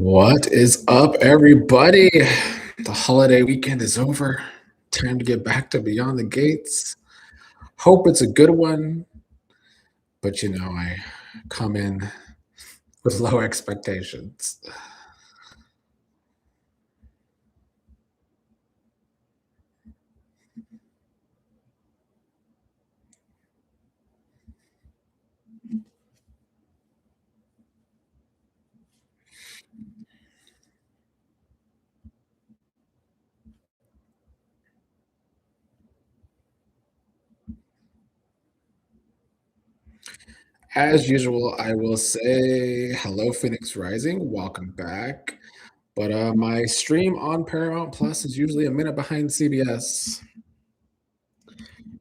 What is up, everybody? The holiday weekend is over. Time to get back to Beyond the Gates. Hope it's a good one, but I come in with low expectations. As usual, I will say hello, Phoenix Rising. Welcome back. But my stream on Paramount Plus is usually a minute behind CBS,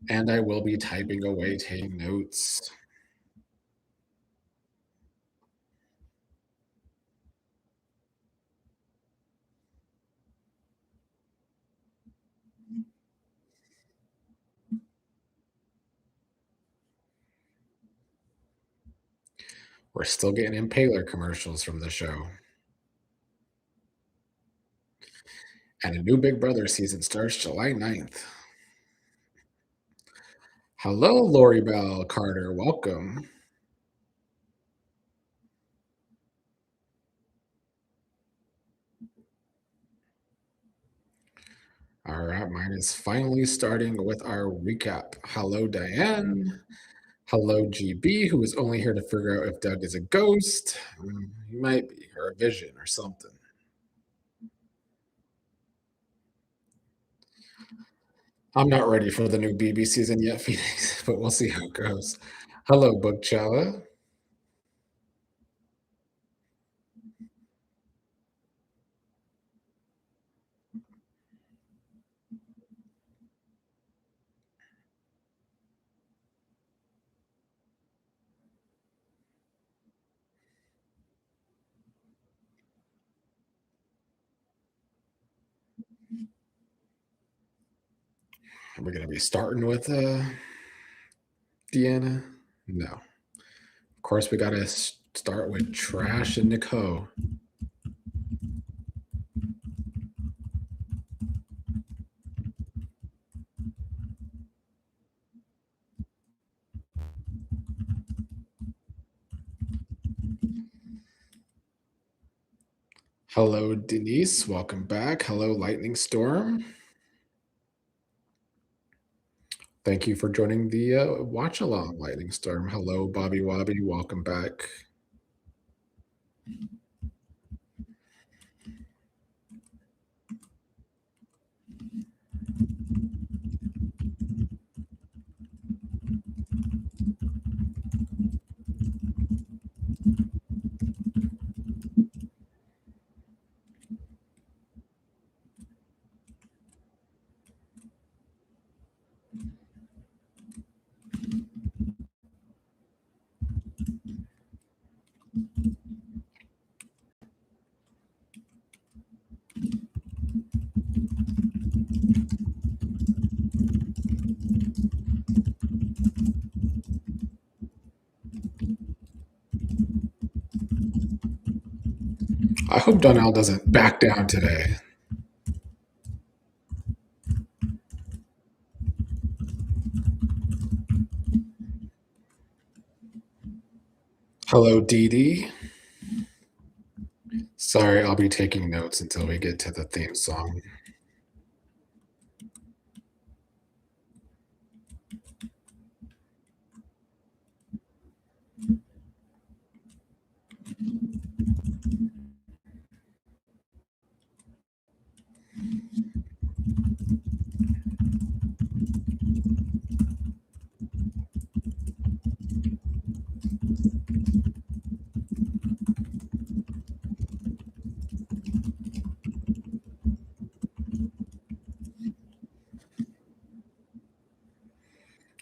and I will be typing away, taking notes. We're still getting Impaler commercials from the show. And a new Big Brother season starts July 9th. Hello, Lori Bell Carter. Welcome. All right, mine is finally starting with our recap. Hello, Diane. Hello, GB, who is only here to figure out if Doug is a ghost. He might be, or a vision, or something. I'm not ready for the new BB season yet, Phoenix, but we'll see how it goes. Hello, Bookchella. Are we going to be starting with Deanna? No. Of course, we got to start with Trash and Nicole. Hello, Denise. Welcome back. Hello, Lightning Storm. Thank you for joining the watch along, Lightning Storm. Hello, Bobby Wobby. Welcome back. I hope Donnell doesn't back down today. Hello, Dee Dee. Sorry, I'll be taking notes until we get to the theme song.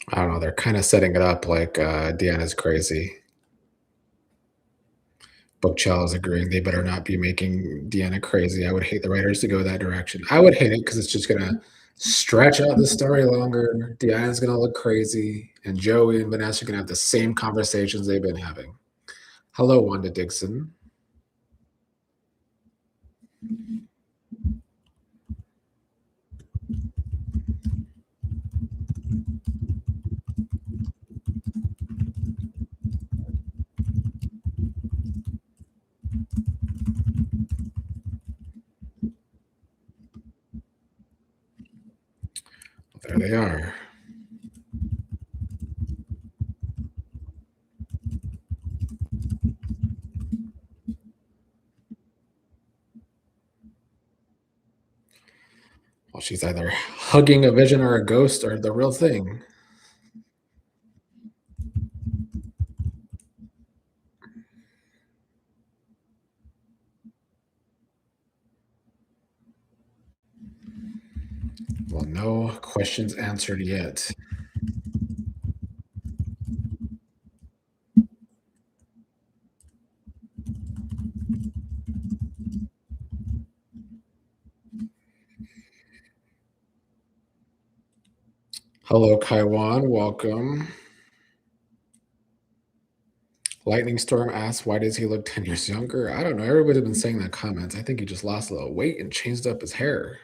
I don't know. They're kind of setting it up like Deanna's crazy. Bookchell is agreeing they better not be making Deanna crazy. I would hate the writers to go that direction. I would hate it because it's just going to stretch out the story longer. Deanna's going to look crazy, and Joey and Vanessa are going to have the same conversations they've been having. Hello, Wanda Dixon. They are. Well, she's either hugging a vision or a ghost or the real thing. Well, no questions answered yet. Hello, Kaiwan. Welcome. Lightning Storm asks, why does he look 10 years younger? I don't know. Everybody's been saying that in the comments. I think he just lost a little weight and changed up his hair.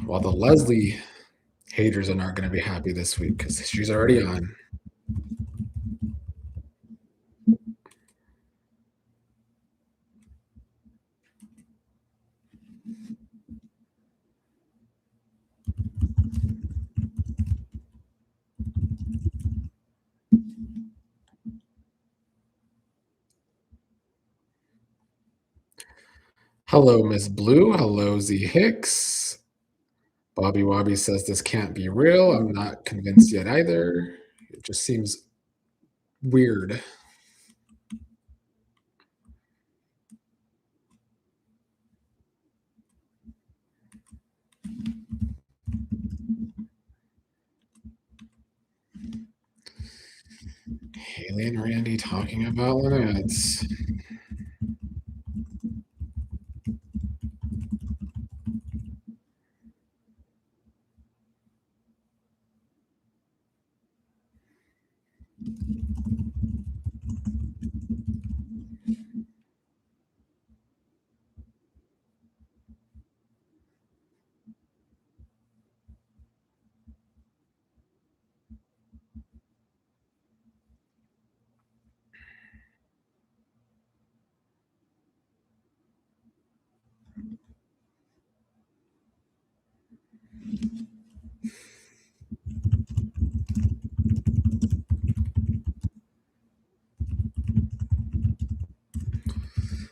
Well, the Leslie haters are not going to be happy this week because she's already on. Hello, Miss Blue. Hello, Z Hicks. Bobby Wobby says this can't be real. I'm not convinced yet either. It just seems weird. Haley and Randy talking about Lynette's.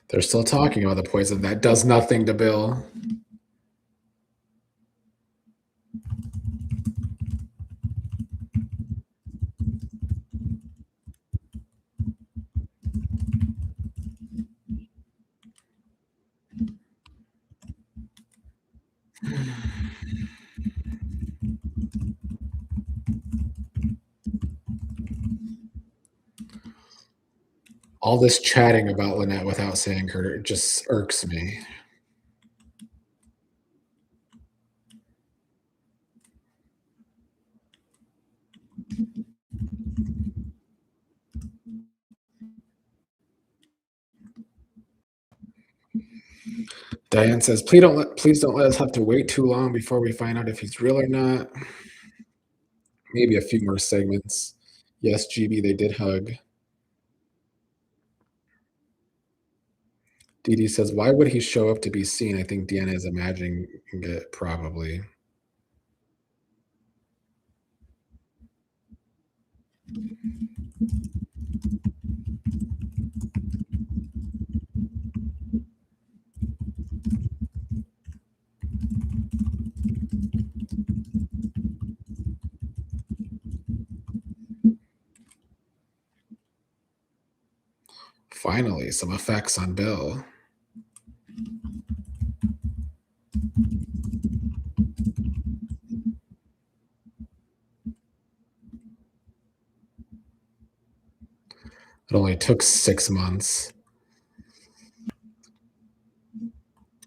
They're still talking about the poison that does nothing to Bill. All this chatting about Lynette without saying her just irks me. Diane says, please don't let us have to wait too long before we find out if he's real or not. Maybe a few more segments. Yes, GB, they did hug. Dee Dee says, why would he show up to be seen? I think Deanna is imagining it, probably. Finally, some effects on Bill. It only took 6 months.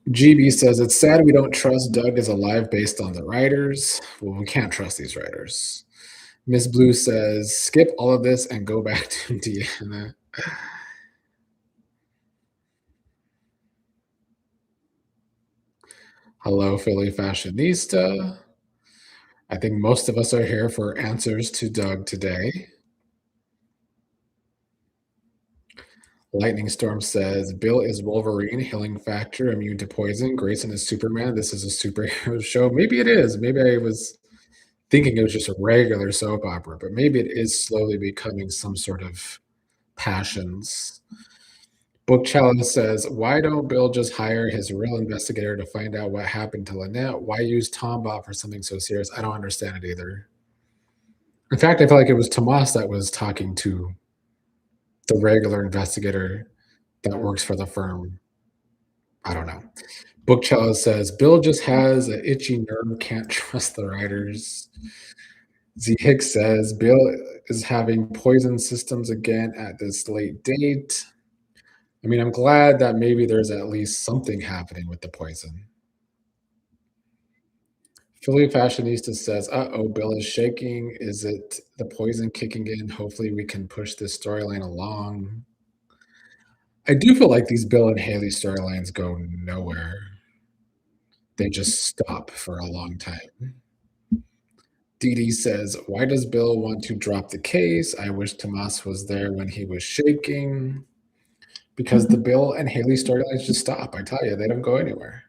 GB says, it's sad we don't trust Doug is alive based on the writers. Well, we can't trust these writers. Miss Blue says, skip all of this and go back to Deanna. Hello, Philly Fashionista. I think most of us are here for answers to Doug today. Lightning Storm says, Bill is Wolverine, healing factor, immune to poison. Grayson is Superman. This is a superhero show. Maybe it is. Maybe I was thinking it was just a regular soap opera, but maybe it is slowly becoming some sort of passions. Bookcella says, why don't Bill just hire his real investigator to find out what happened to Lynette? Why use Tombot for something so serious? I don't understand it either. In fact, I feel like it was Tomas that was talking to the regular investigator that works for the firm. I don't know. Bookcella says, Bill just has an itchy nerve, can't trust the writers. Z Hicks says, Bill is having poison systems again at this late date. I mean, I'm glad that maybe there's at least something happening with the poison. Philly Fashionista says, uh-oh, Bill is shaking. Is it the poison kicking in? Hopefully we can push this storyline along. I do feel like these Bill and Haley storylines go nowhere. They just stop for a long time. Dee Dee says, why does Bill want to drop the case? I wish Tomas was there when he was shaking. Because the Bill and Haley storylines just stop. I tell you, they don't go anywhere.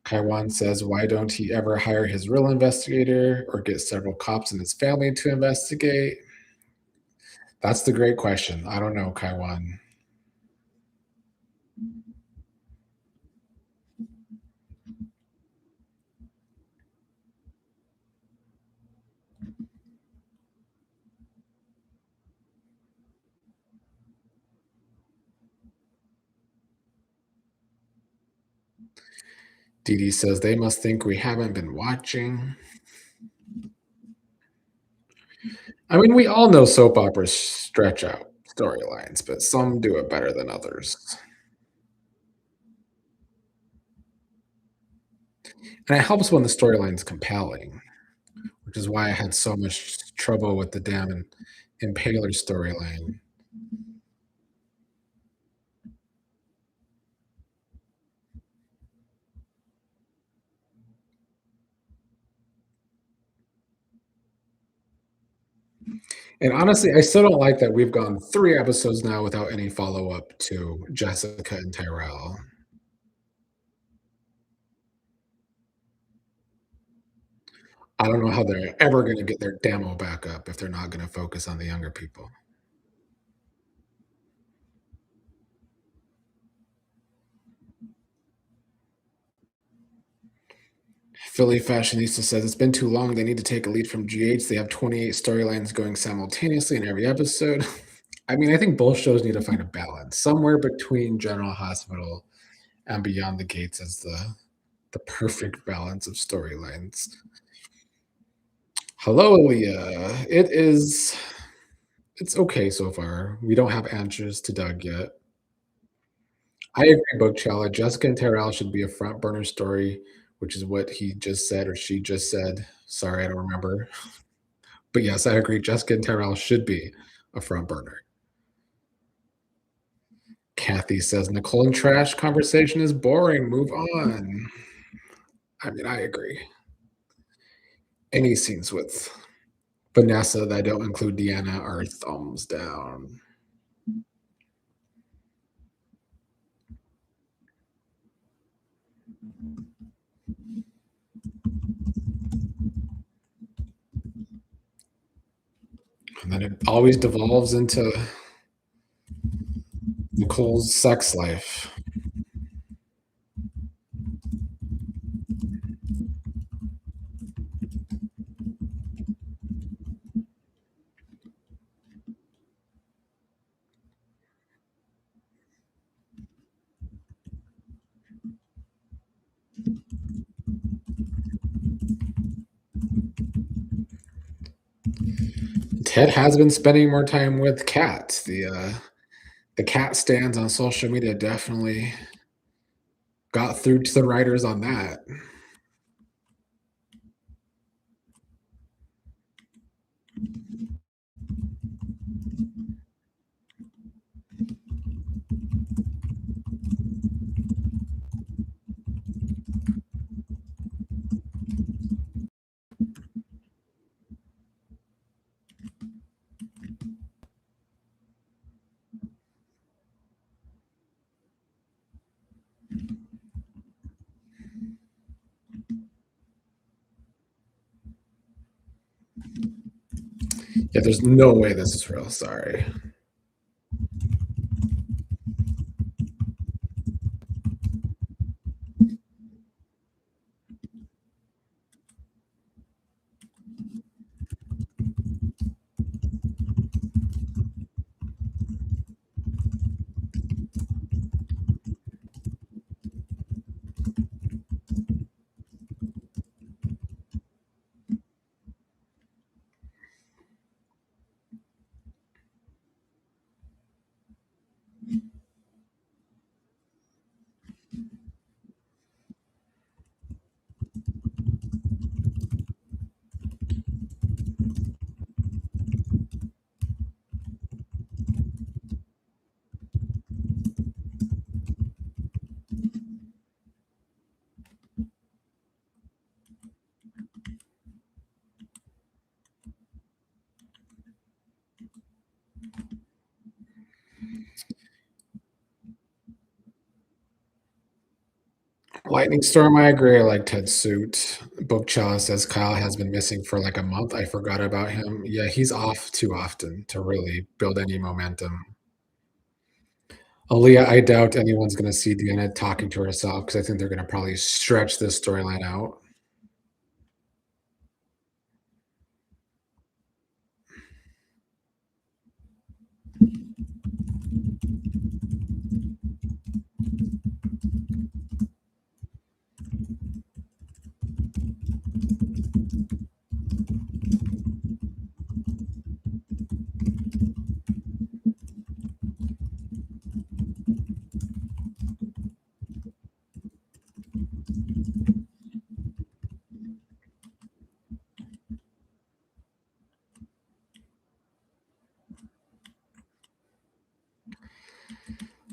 Kaiwan says, why don't he ever hire his real investigator or get several cops in his family to investigate? That's the great question. I don't know, Kaiwan. Dee Dee says, they must think we haven't been watching. I mean, we all know soap operas stretch out storylines, but some do it better than others. And it helps when the storyline's compelling, which is why I had so much trouble with the damn Impaler storyline. And honestly, I still don't like that we've gone 3 episodes now without any follow-up to Jessica and Tyrell. I don't know how they're ever gonna get their demo back up if they're not gonna focus on the younger people. Philly Fashionista says, "It's been too long, they need to take a lead from GH, they have 28 storylines going simultaneously in every episode." I mean, I think both shows need to find a balance. Somewhere between General Hospital and Beyond the Gates is the perfect balance of storylines. Hello, Aaliyah. It's okay so far. We don't have answers to Doug yet. I agree, Bookcella. Jessica and Tyrell should be a front burner story, which is what he just said or she just said. Sorry, I don't remember. But yes, I agree. Jessica and Tyrell should be a front burner. Kathy says Nicole and Trash conversation is boring. Move on. I mean, I agree. Any scenes with Vanessa that don't include Deanna are thumbs down. And then it always devolves into Nicole's sex life. Ted has been spending more time with cats. The cat stands on social media definitely got through to the writers on that. Yeah, there's no way this is real. Sorry. Lightning Storm, I agree. I like Ted's suit. Bookchala says Kyle has been missing for like a month. I forgot about him. Yeah, he's off too often to really build any momentum. Aaliyah, I doubt anyone's going to see Deanna talking to herself because I think they're going to probably stretch this storyline out.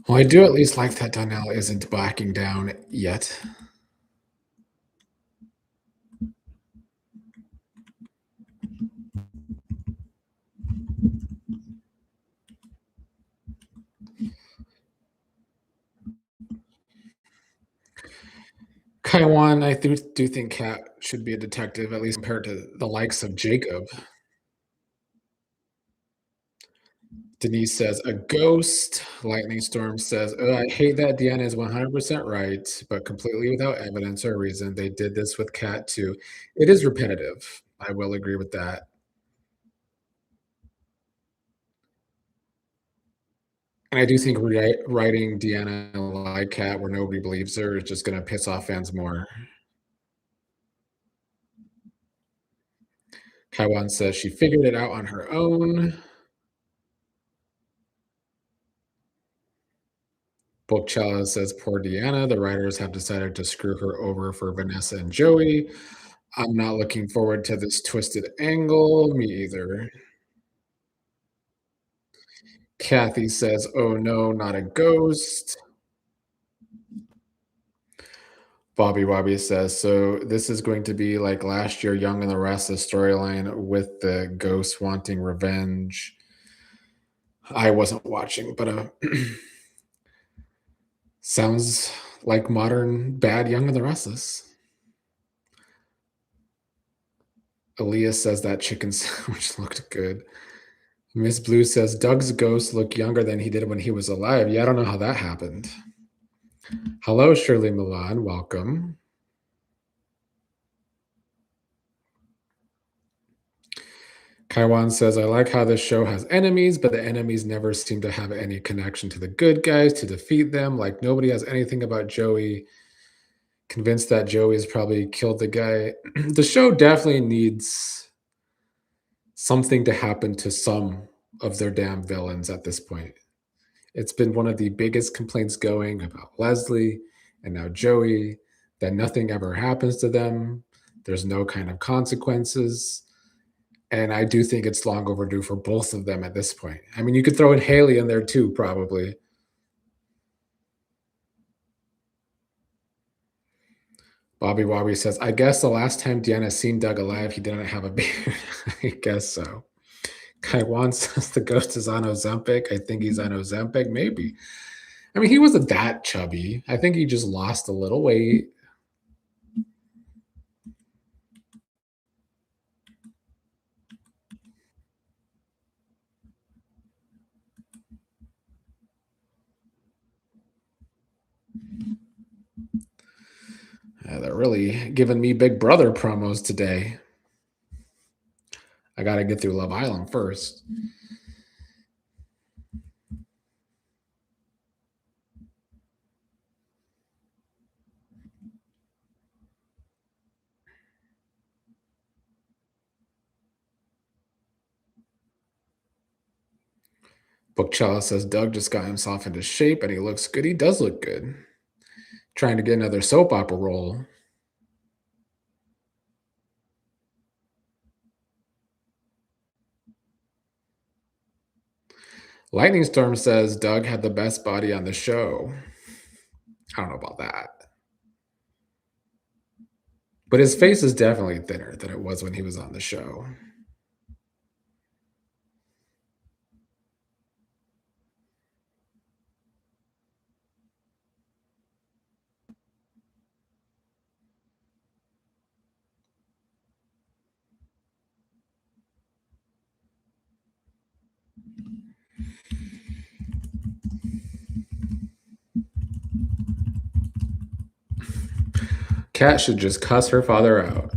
Well, I do at least like that Donnell isn't backing down yet. Kaiwan, I do think Kat should be a detective, at least compared to the likes of Jacob. Denise says, "A ghost." Lightning Storm says, I hate that Deanna is 100% right, but completely without evidence or reason. They did this with Kat too. It is repetitive. I will agree with that. And I do think writing Deanna like Kat where nobody believes her is just going to piss off fans more. Kaiwan says she figured it out on her own. Bookchala says, "Poor Deanna. The writers have decided to screw her over for Vanessa and Joey. I'm not looking forward to this twisted angle. Me either." Kathy says, "Oh no, not a ghost." Bobby Wobby says, "So this is going to be like last year, Young and the Restless storyline with the ghost wanting revenge." I wasn't watching, but sounds like modern bad Young and the Restless. Aaliyah says that chicken sandwich looked good. Miss Blue says Doug's ghost looked younger than he did when he was alive. Yeah, I don't know how that happened. Hello, Shirley Milan. Welcome. Kaiwan says, I like how this show has enemies, but the enemies never seem to have any connection to the good guys to defeat them. Like nobody has anything about Joey. Convinced that Joey has probably killed the guy. The show definitely needs something to happen to some of their damn villains at this point. It's been one of the biggest complaints going about Leslie and now Joey that nothing ever happens to them. There's no kind of consequences. And I do think it's long overdue for both of them at this point. I mean, you could throw in Haley in there too, probably. Bobby Wobby says, I guess the last time Deanna seen Doug alive, he didn't have a beard. I guess so. Kaiwan says the ghost is on Ozempic. I think he's on Ozempic. Maybe. I mean, he wasn't that chubby. I think he just lost a little weight. Yeah, they're really giving me Big Brother promos today. I got to get through Love Island first. Bookchala says Doug just got himself into shape and he looks good. He does look good. Trying to get another soap opera role. Lightning Storm says Doug had the best body on the show. I don't know about that. But his face is definitely thinner than it was when he was on the show. Kat should just cuss her father out.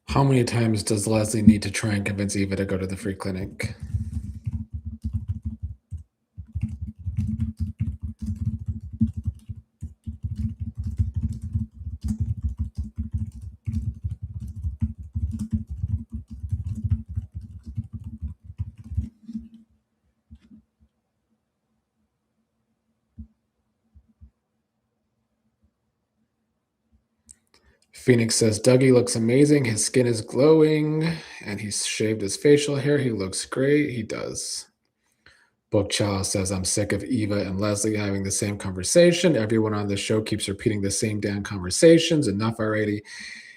How many times does Leslie need to try and convince Eva to go to the free clinic? Phoenix says Dougie looks amazing. His skin is glowing and he's shaved his facial hair. He looks great. He does. Bookchala says I'm sick of Eva and Leslie having the same conversation. Everyone on this show keeps repeating the same damn conversations. Enough already.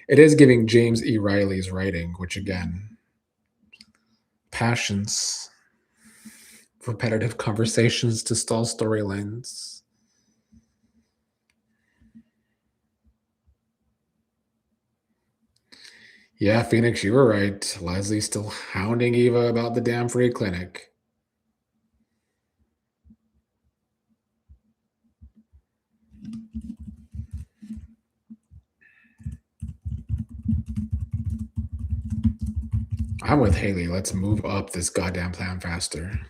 It is giving James E. Riley's writing, which again, passions, repetitive conversations to stall storylines. Yeah, Phoenix, you were right. Leslie's still hounding Eva about the damn free clinic. I'm with Haley. Let's move up this goddamn plan faster.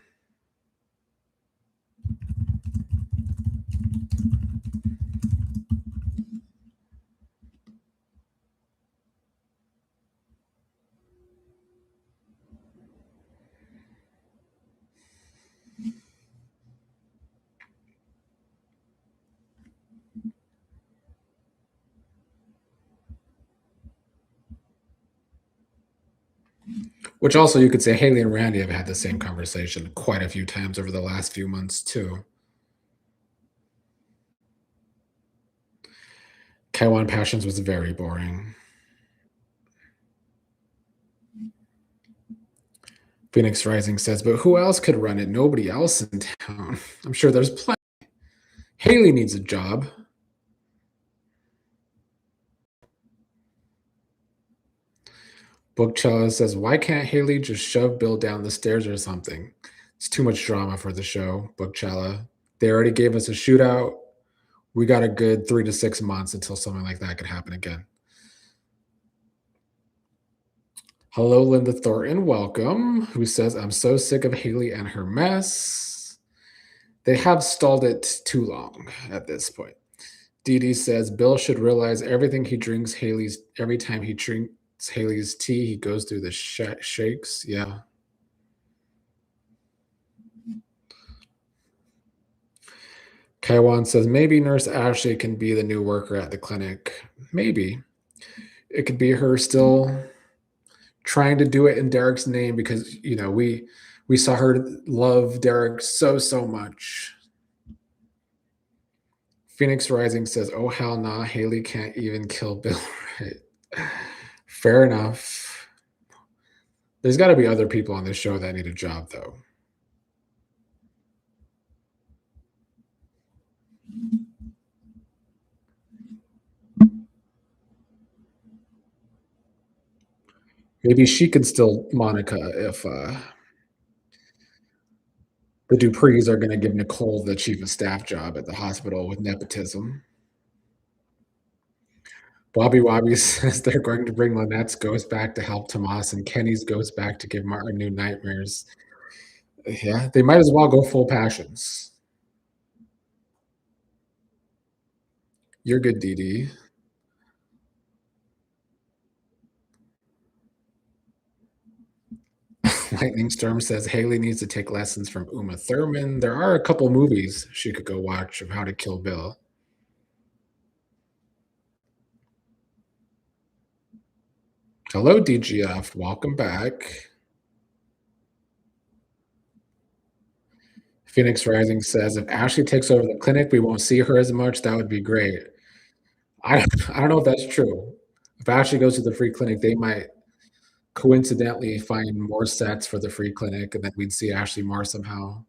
Which also you could say Haley and Randy have had the same conversation quite a few times over the last few months too. Kaiwan Passions was very boring. Phoenix Rising says, but who else could run it? Nobody else in town. I'm sure there's plenty. Haley needs a job. Bookchala says, why can't Haley just shove Bill down the stairs or something? It's too much drama for the show, Bookchala. They already gave us a shootout. We got a good 3 to 6 months until something like that could happen again. Hello, Linda Thornton. Welcome. Who says, I'm so sick of Haley and her mess. They have stalled it too long at this point. Dee Dee says, Bill should realize everything he drinks every time he drinks Haley's tea, he goes through the shakes. Yeah. Kaiwan says, maybe Nurse Ashley can be the new worker at the clinic. Maybe. It could be her still trying to do it in Derek's name because, we We saw her love Derek so much. Phoenix Rising says, "Oh hell nah, Haley can't even kill Bill." Right. Fair enough. There's got to be other people on this show that need a job, though. Maybe she could still Monica if the Duprees are going to give Nicole the chief of staff job at the hospital with nepotism. Bobby Wobby says they're going to bring Lynette's ghost back to help Tomas and Kenny's ghost back to give Martin new nightmares. Yeah, they might as well go full passions. You're good, Dee Dee. Lightning Storm says Haley needs to take lessons from Uma Thurman. There are a couple movies she could go watch of how to kill Bill. Hello, DGF. Welcome back. Phoenix Rising says if Ashley takes over the clinic, we won't see her as much. That would be great. I don't know if that's true. If Ashley goes to the free clinic, they might coincidentally find more sets for the free clinic, and then we'd see Ashley more somehow.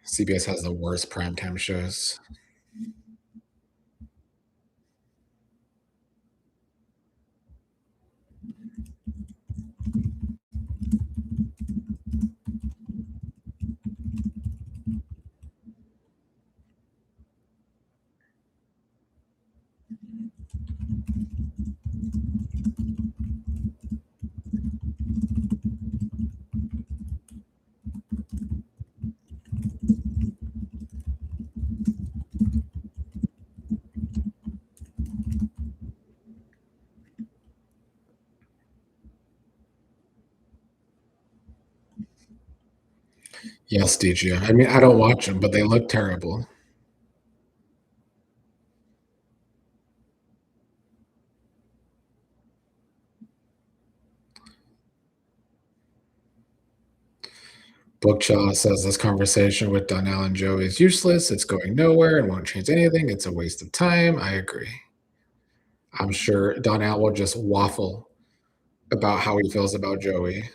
CBS has the worst primetime shows. Yes, DJ. I mean, I don't watch them, but they look terrible. Bookchaw says this conversation with Donnell and Joey is useless. It's going nowhere and won't change anything. It's a waste of time. I agree. I'm sure Donnell will just waffle about how he feels about Joey.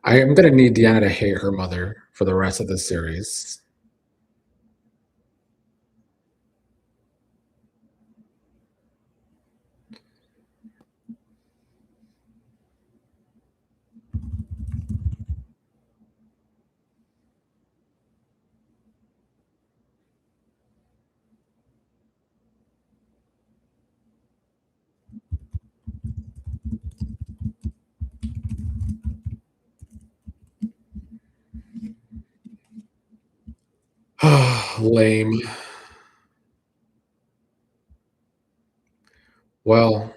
I am going to need Deanna to hate her mother for the rest of the series. Lame. Well,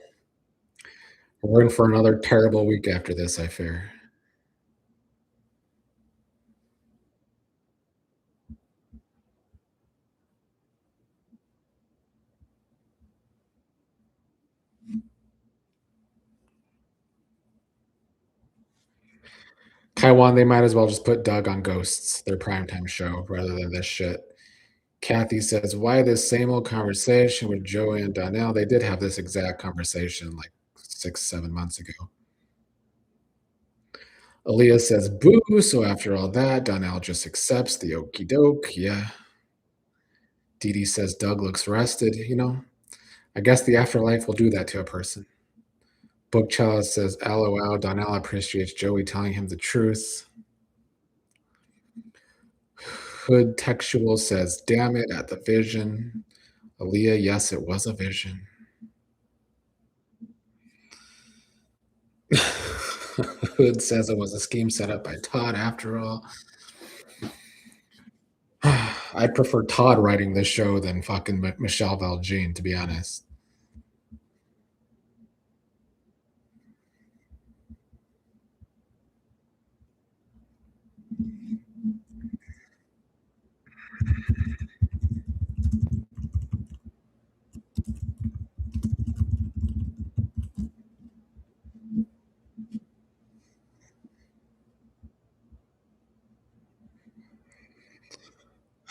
we're in for another terrible week after this, I fear. Taiwan, they might as well just put Doug on Ghosts, their primetime show, rather than this shit. Kathy says, "Why this same old conversation with Joey and Donnell?" They did have this exact conversation like 6, 7 months ago. Aaliyah says, "Boo." So after all that, Donnell just accepts the okey doke. Yeah. Dee Dee says, "Doug looks rested." I guess the afterlife will do that to a person. Book Chalice says, "LOL, Donnell appreciates Joey telling him the truth." Hood Textual says, "Damn it, at the vision." Aaliyah, yes, it was a vision. Hood says it was a scheme set up by Todd after all. I'd prefer Todd writing this show than fucking Michelle Valjean, to be honest.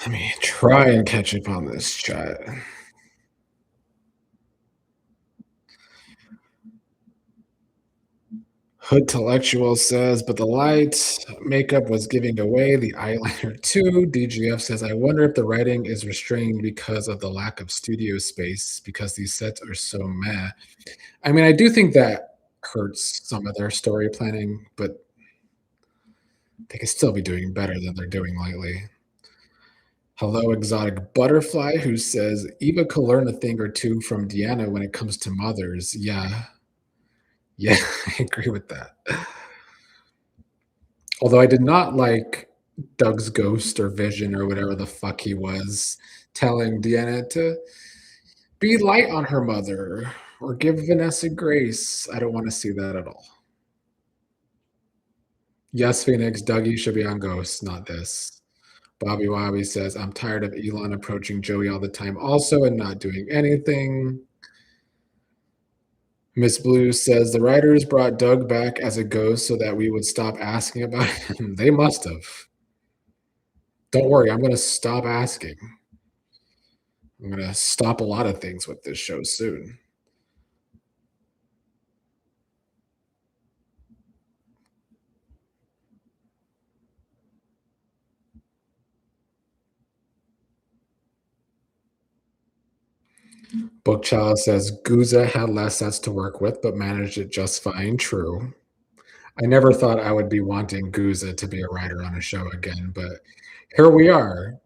Let me try and catch up on this chat. Hoodtellectual says, "But the light makeup was giving away the eyeliner too." DGF says, "I wonder if the writing is restrained because of the lack of studio space because these sets are so meh." I mean, I do think that hurts some of their story planning, but they could still be doing better than they're doing lately. Hello, Exotic Butterfly, who says, "Eva could learn a thing or two from Deanna when it comes to mothers." Yeah. Yeah, I agree with that. Although I did not like Doug's ghost or vision or whatever the fuck he was telling Deanna to be light on her mother or give Vanessa grace. I don't wanna see that at all. Yes, Phoenix, Dougie should be on Ghosts, not this. Bobby Wobby says, "I'm tired of Elon approaching Joey all the time also and not doing anything." Miss Blue says, "The writers brought Doug back as a ghost so that we would stop asking about him." They must have. Don't worry, I'm gonna stop asking. I'm gonna stop a lot of things with this show soon. Bookchild says, "Guza had less sets to work with, but managed it just fine." True. I never thought I would be wanting Guza to be a writer on a show again, but here we are.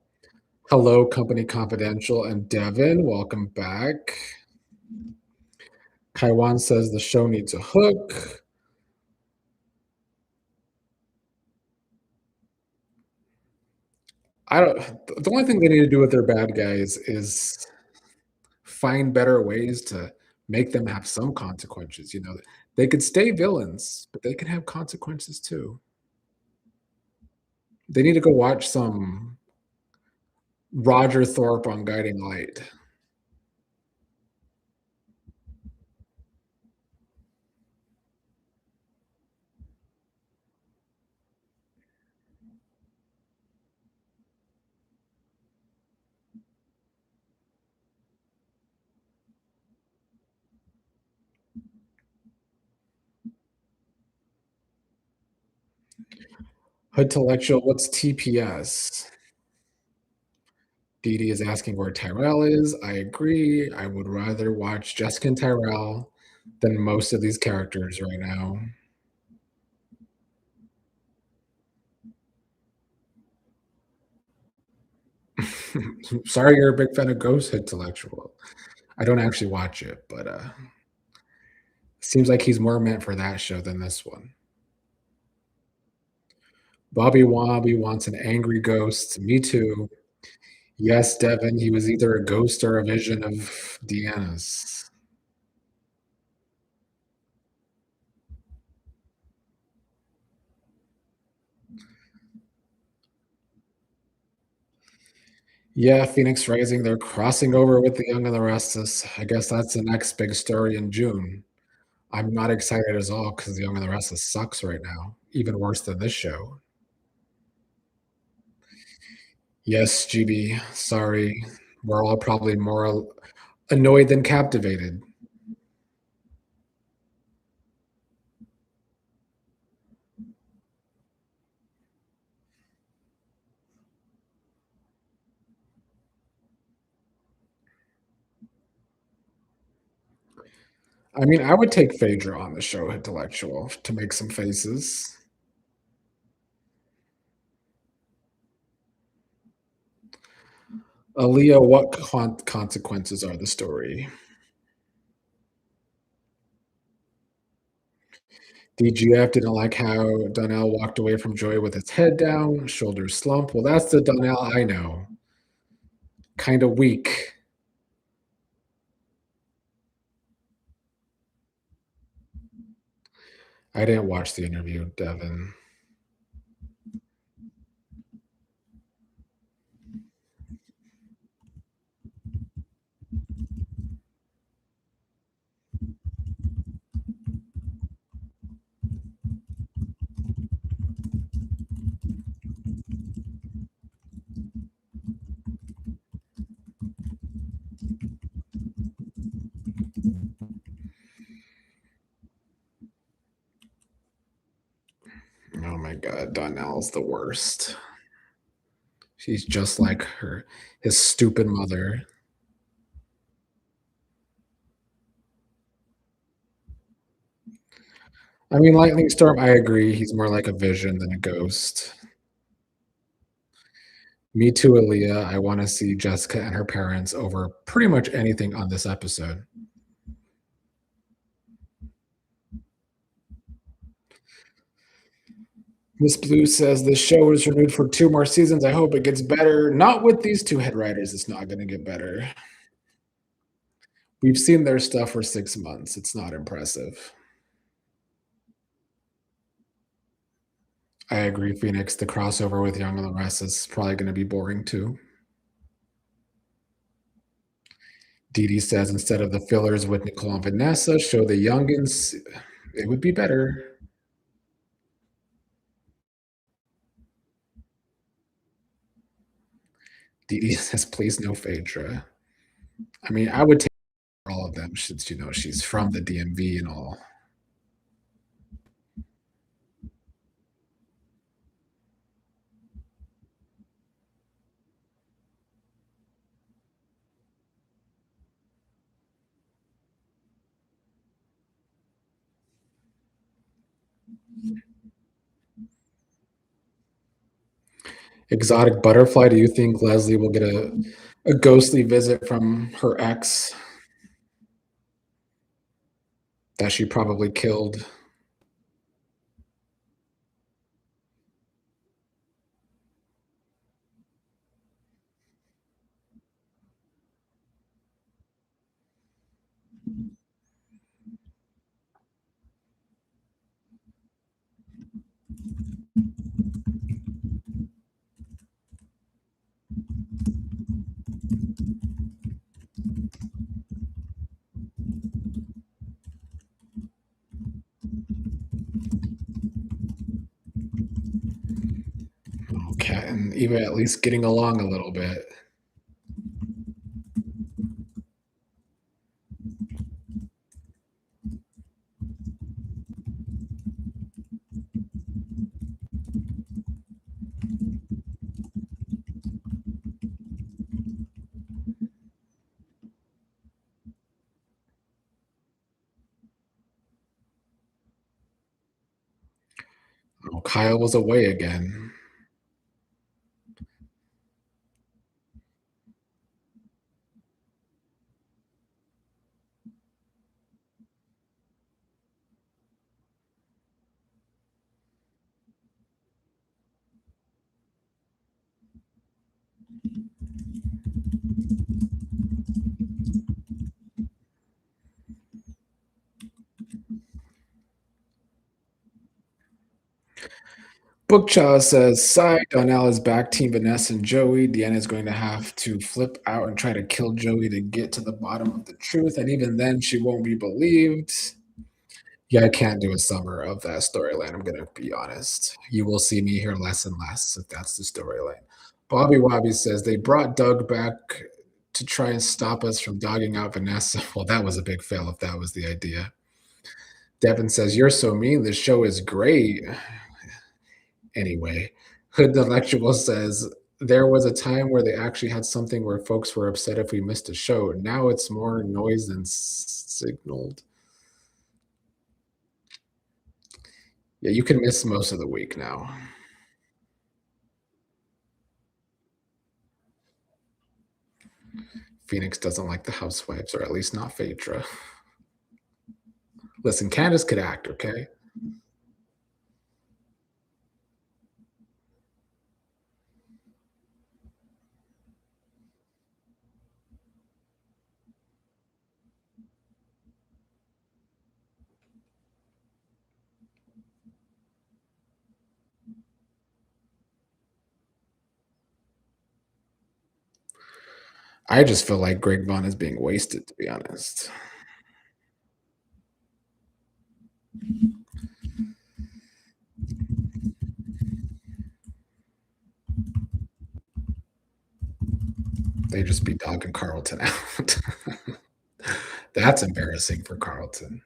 Hello, Company Confidential and Devin, welcome back. Kaiwan says the show needs a hook. I don't the only thing they need to do with their bad guys is find better ways to make them have some consequences. They could stay villains, but they can have consequences too. They need to go watch some Roger Thorpe on Guiding Light. Intellectual, what's TPS? Dee Dee is asking where Tyrell is. I agree. I would rather watch Jessica and Tyrell than most of these characters right now. Sorry you're a big fan of Ghost Intellectual. I don't actually watch it, but seems like he's more meant for that show than this one. Bobby Wobby wants an angry ghost. Me too. Yes, Devin, he was either a ghost or a vision of Deanna's. Yeah, Phoenix Rising, they're crossing over with The Young and the Restless. I guess that's the next big story in June. I'm not excited at all because The Young and the Restless sucks right now. even worse than this show. Yes, GB, sorry. We're all probably more annoyed than captivated. I mean, I would take Phaedra on the show Intellectual to make some faces. Aaliyah, what consequences are the story? DGF didn't like how Donnell walked away from Joy with his head down, shoulders slumped. Well, that's the Donnell I know. Kind of weak. I didn't watch the interview, Devin. Oh my god, Donnell's the worst. She's just like his stupid mother. I mean, Lightning Storm, I agree. He's more like a vision than a ghost. Me too, Aaliyah. I want to see Jessica and her parents over pretty much anything on this episode. Miss Blue says this show is renewed for 2 more seasons. I hope it gets better. Not with these 2 head writers. It's not going to get better. We've seen their stuff for 6 months. It's not impressive. I agree, Phoenix. The crossover with Young and the Rest is probably going to be boring too. Dee Dee says instead of the fillers with Nicole and Vanessa, show the youngins. It would be better. Dee Dee says, please no Phaedra. I mean, I would take all of them since, she's from the DMV and all. Exotic butterfly. Do you think Leslie will get a ghostly visit from her ex that she probably killed? Okay, and even at least getting along a little bit. Oh, Kyle was away again. Bookchild says, Sai, Donnell is back, Team Vanessa and Joey. Deanna is going to have to flip out and try to kill Joey to get to the bottom of the truth. And even then, she won't be believed. Yeah, I can't do a summer of that storyline, I'm gonna be honest. You will see me here less and less if that's the storyline. Bobby Wobby says, "They brought Doug back to try and stop us from dogging out Vanessa." Well, that was a big fail if that was the idea. Devin says, "You're so mean, this show is great." Anyway, Hood Intellectual says, "There was a time where they actually had something where folks were upset if we missed a show. Now it's more noise than signaled." Yeah, you can miss most of the week now. Phoenix doesn't like the housewives, or at least not Phaedra. Listen, Candace could act, okay? I just feel like Greg Vaughn is being wasted, to be honest. They just be dogging Carlton out. That's embarrassing for Carlton.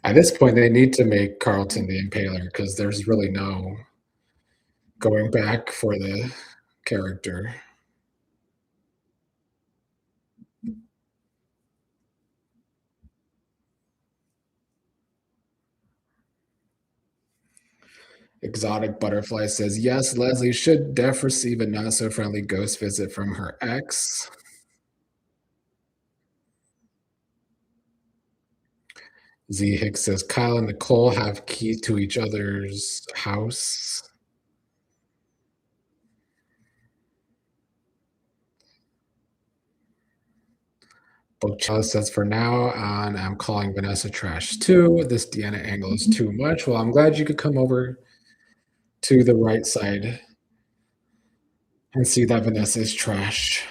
At this point, they need to make Carlton the Impaler because there's really no going back for the character. Exotic Butterfly says, "Yes, Leslie should def receive a not so friendly ghost visit from her ex." Z Hicks says, "Kyle and Nicole have keys to each other's house." Bocelli says, "For now on, I'm calling Vanessa trash too. This Deanna angle is too much." Well, I'm glad you could come over to the right side and see that Vanessa is trash.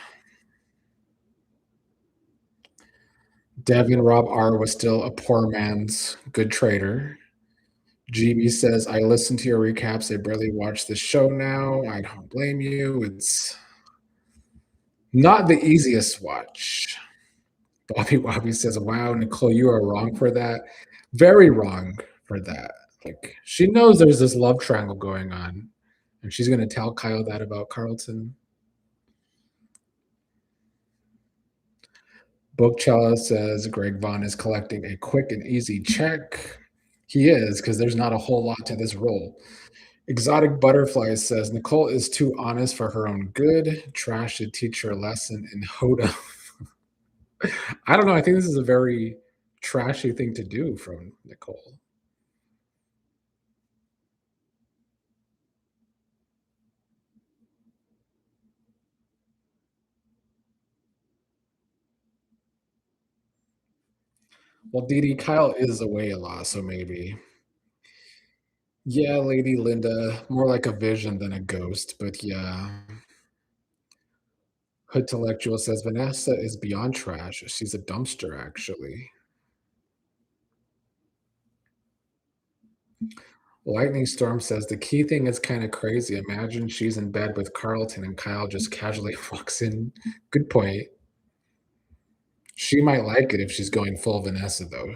Devin Rob R was still a poor man's good trader. GB says, "I listen to your recaps. I barely watch the show now. I don't blame you. It's not the easiest watch." Bobby Wobby says, "Wow, Nicole, you are wrong for that. Very wrong for that. Like, she knows there's this love triangle going on, and she's gonna tell Kyle that about Carlton." Bookcella says Greg Vaughn is collecting a quick and easy check. He is, because there's not a whole lot to this role. Exotic Butterfly says Nicole is too honest for her own good. Trash should teach her a lesson in Hoda. I don't know. I think this is a very trashy thing to do from Nicole. Well, Dee Kyle is away a lot, so maybe. Yeah, Lady Linda, more like a vision than a ghost, but yeah. Intellectual says Vanessa is beyond trash. She's a dumpster, actually. Lightning Storm says the key thing is kind of crazy. Imagine she's in bed with Carlton and Kyle just casually walks in. Good point. She might like it if she's going full Vanessa, though.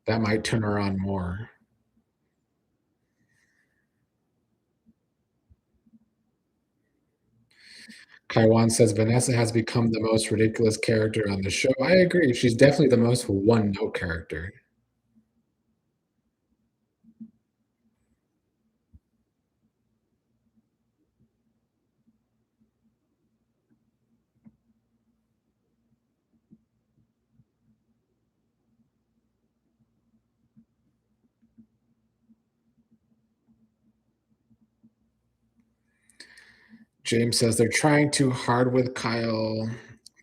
That might turn her on more. Kaiwan says Vanessa has become the most ridiculous character on the show. I agree. She's definitely the most one note character. James says they're trying too hard with Kyle.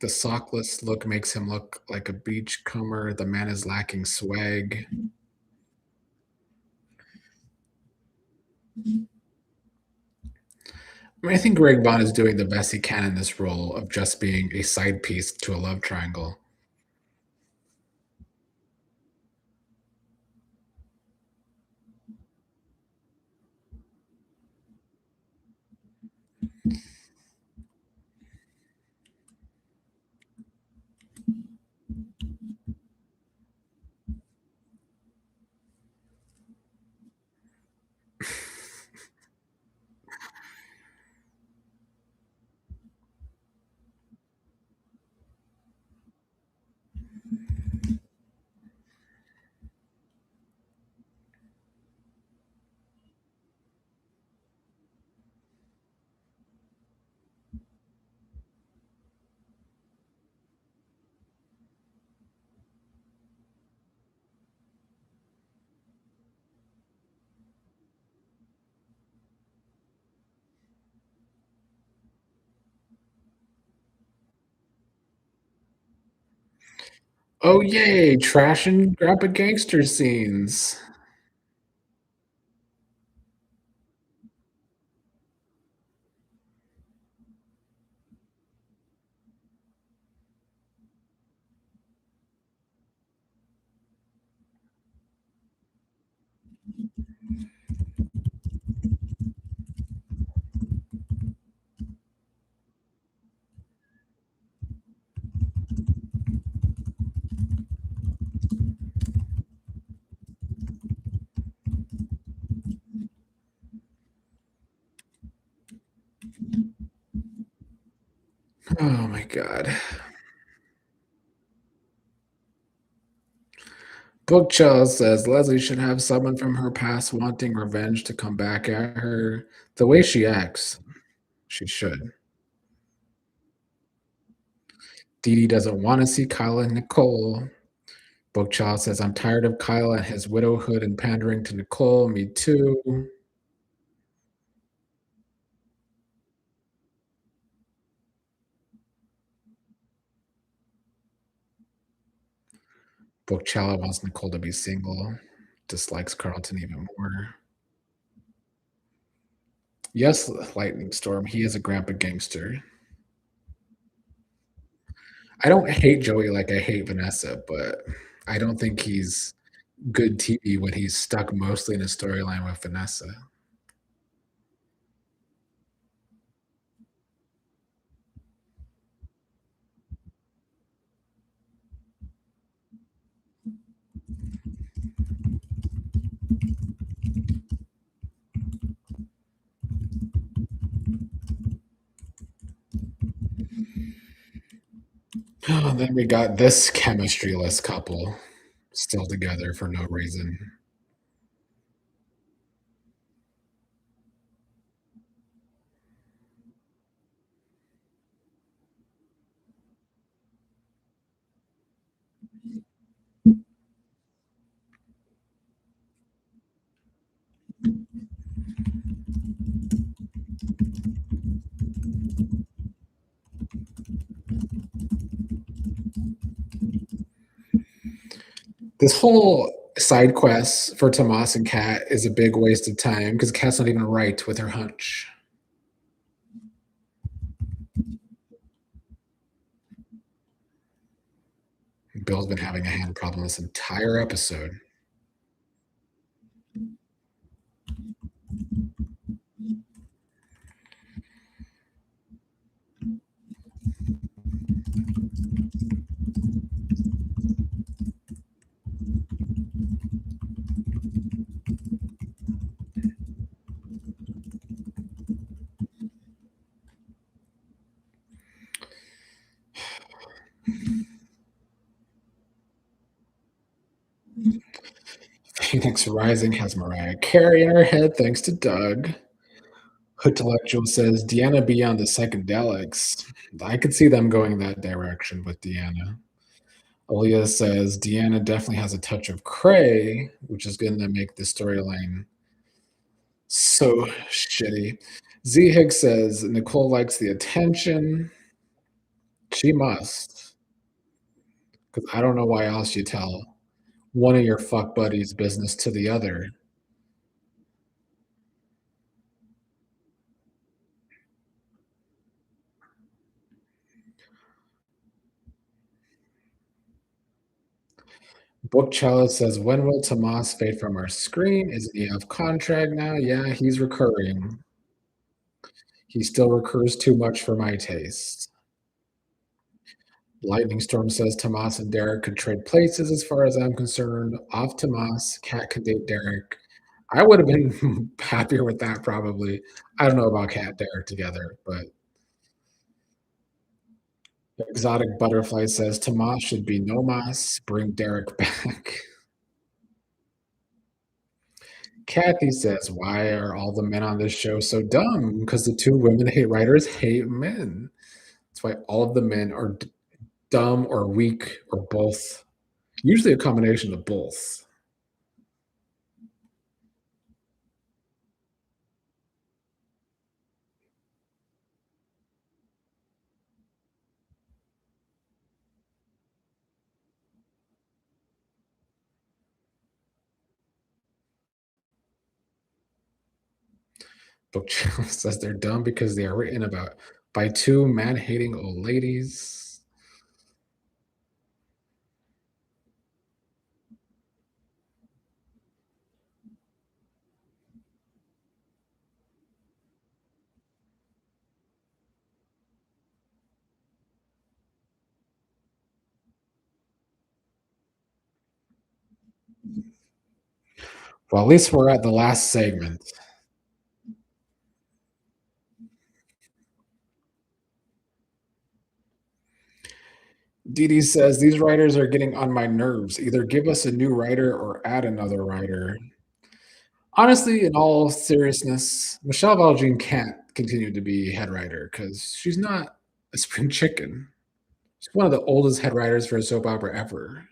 The sockless look makes him look like a beachcomber. The man is lacking swag. I mean, I think Greg Bond is doing the best he can in this role of just being a side piece to a love triangle. Oh, yay, trash and grappa gangster scenes. Oh my god. Book Charles says Leslie should have someone from her past wanting revenge to come back at her. The way she acts, she should. Dee Dee doesn't want to see Kyle and Nicole. Book Child says, I'm tired of Kyle and his widowhood and pandering to Nicole. Me too. Book Child wants Nicole to be single, dislikes Carlton even more. Yes, Lightning Storm, he is a grandpa gangster. I don't hate Joey like I hate Vanessa, but I don't think he's good TV when he's stuck mostly in a storyline with Vanessa. And then we got this chemistry-less couple still together for no reason. This whole side quest for Tomas and Kat is a big waste of time because Kat's not even right with her hunch. Bill's been having a hand problem this entire episode. Phoenix Rising has Mariah Carey in her head thanks to Doug. Intellectual says Deanna beyond the psychedelics. I could see them going that direction with Deanna. Aaliyah says Deanna definitely has a touch of Cray, which is going to make the storyline so shitty. Z Higgs says Nicole likes the attention. She must, because I don't know why else you tell one of your fuck buddies' business to the other. Book Chalice says, "When will Tomas fade from our screen? Isn't he off contract now?" Yeah, he's recurring. He still recurs too much for my taste. Lightning Storm says Tomas and Derek could trade places as far as I'm concerned. Off Tomas, Cat could date Derek. I would have been happier with that probably. I don't know about Cat Derek together, but Exotic Butterfly says Tomas should be no mas. Bring Derek back. Kathy says, "Why are all the men on this show so dumb? Because the two women hate writers hate men. That's why all of the men are dumb or weak or both. Usually a combination of both." Book Channel says they're dumb because they are written about by two man-hating old ladies. Well, at least we're at the last segment. Dee Dee says these writers are getting on my nerves. Either give us a new writer or add another writer. Honestly, in all seriousness, Michelle Valjean can't continue to be head writer because she's not a spring chicken. She's one of the oldest head writers for a soap opera ever.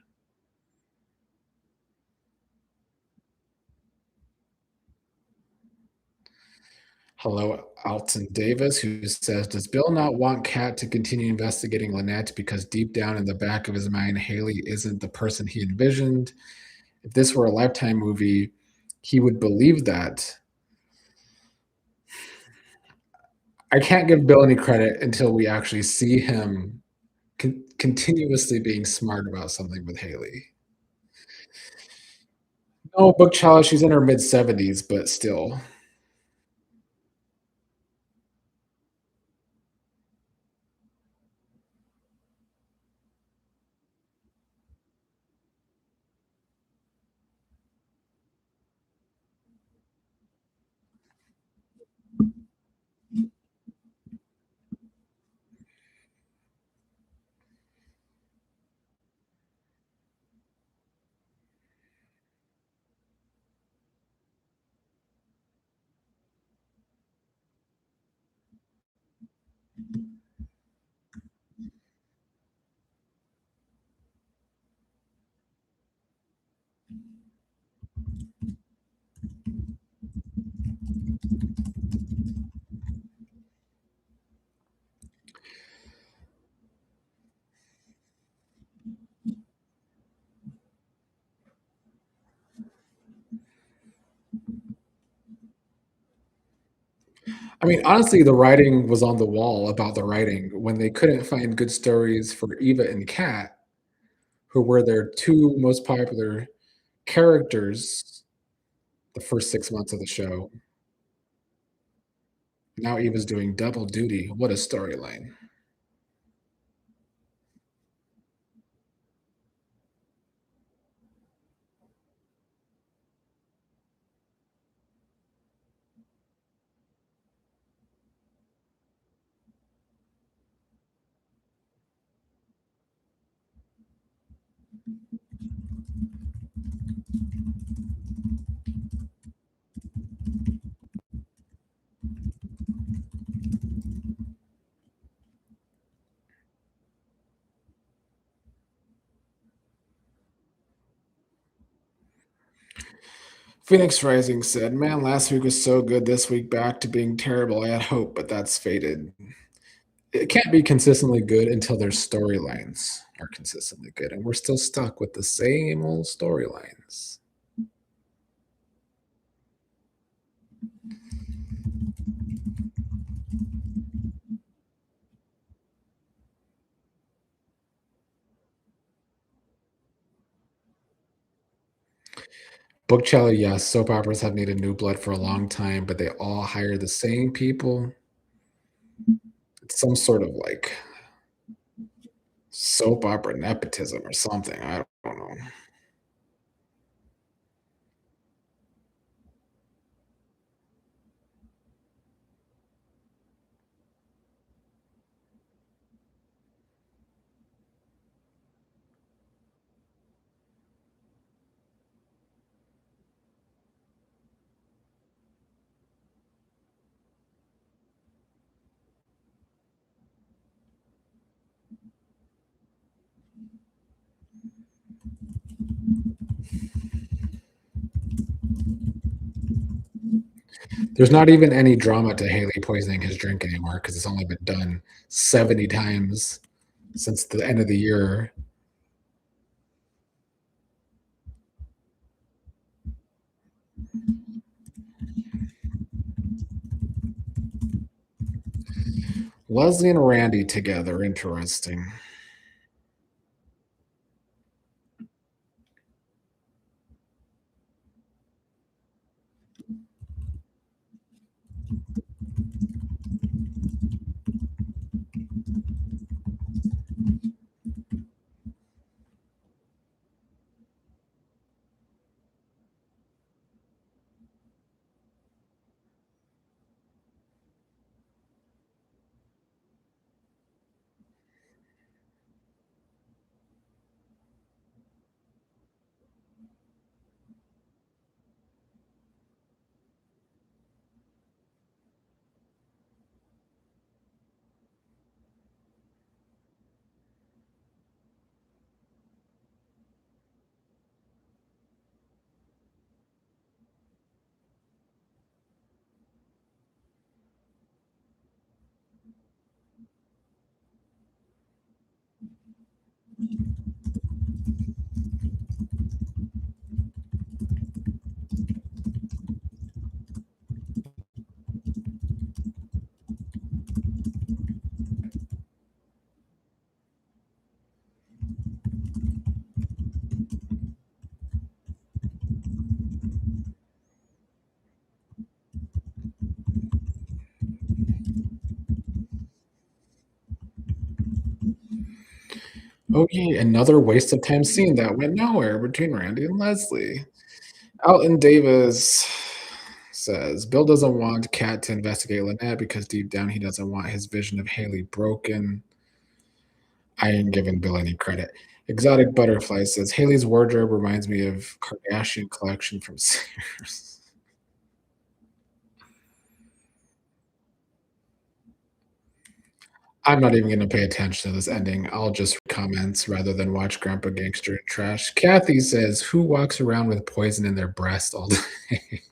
Hello, Alton Davis, who says, "Does Bill not want Kat to continue investigating Lynette because deep down in the back of his mind, Haley isn't the person he envisioned? If this were a Lifetime movie, he would believe that." I can't give Bill any credit until we actually see him continuously being smart about something with Haley. No, Book Chalice, she's in her mid-70s, but still. I mean, honestly, the writing was on the wall about the writing when they couldn't find good stories for Eva and Kat, who were their 2 most popular characters the first 6 months of the show. Now Eva's doing double duty. What a storyline. Phoenix Rising said, "Man, last week was so good. This week back to being terrible. I had hope, but that's faded." It can't be consistently good until their storylines are consistently good, and we're still stuck with the same old storylines. Bookcello, yes, soap operas have needed new blood for a long time, but they all hire the same people. It's some sort of like soap opera nepotism or something. I don't know. There's not even any drama to Haley poisoning his drink anymore because it's only been done 70 times since the end of the year. Leslie and Randy together, interesting. Okay, another waste of time scene that went nowhere between Randy and Leslie. Alton Davis says Bill doesn't want Kat to investigate Lynette because deep down he doesn't want his vision of Haley broken. I ain't giving Bill any credit. Exotic Butterfly says Haley's wardrobe reminds me of Kardashian collection from Sears. I'm not even gonna pay attention to this ending. I'll just read comments rather than watch Grandpa Gangster trash. Kathy says, "Who walks around with poison in their breast all day?"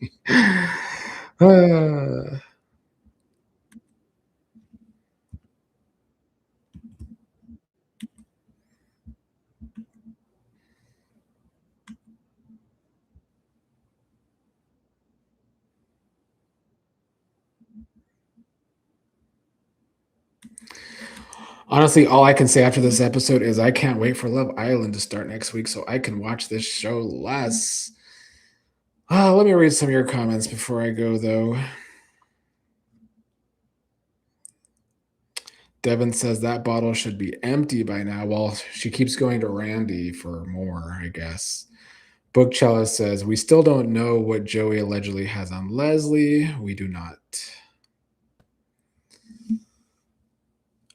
Uh, honestly, all I can say after this episode is I can't wait for Love Island to start next week so I can watch this show less. Let me read some of your comments before I go, though. Devin says that bottle should be empty by now. Well, she keeps going to Randy for more, I guess. Bookcella says, we still don't know what Joey allegedly has on Leslie. We do not.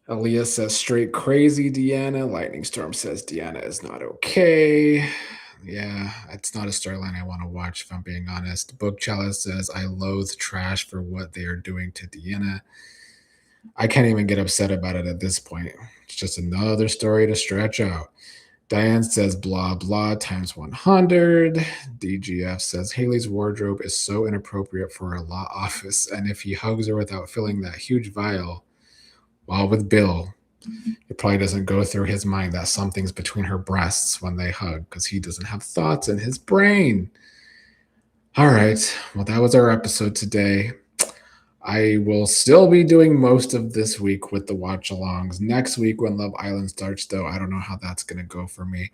Aaliyah says, straight crazy, Deanna. Lightning Storm says, Deanna is not okay. Yeah, it's not a storyline I want to watch, if I'm being honest. Bookcella says, I loathe trash for what they are doing to Deanna. I can't even get upset about it at this point. It's just another story to stretch out. Diane says blah blah times 100. DGF says Haley's wardrobe is so inappropriate for a law office, and if he hugs her without filling that huge vial, While with Bill, it probably doesn't go through his mind that something's between her breasts when they hug because he doesn't have thoughts in his brain. All right. Well, that was our episode today. I will still be doing most of this week with the watch alongs. Next week, when Love Island starts, though, I don't know how that's going to go for me.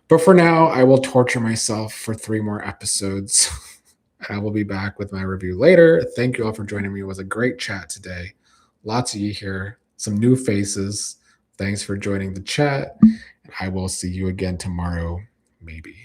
But for now, I will torture myself for 3 more episodes. I will be back with my review later. Thank you all for joining me. It was a great chat today. Lots of you here, some new faces. Thanks for joining the chat. I will see you again tomorrow, maybe.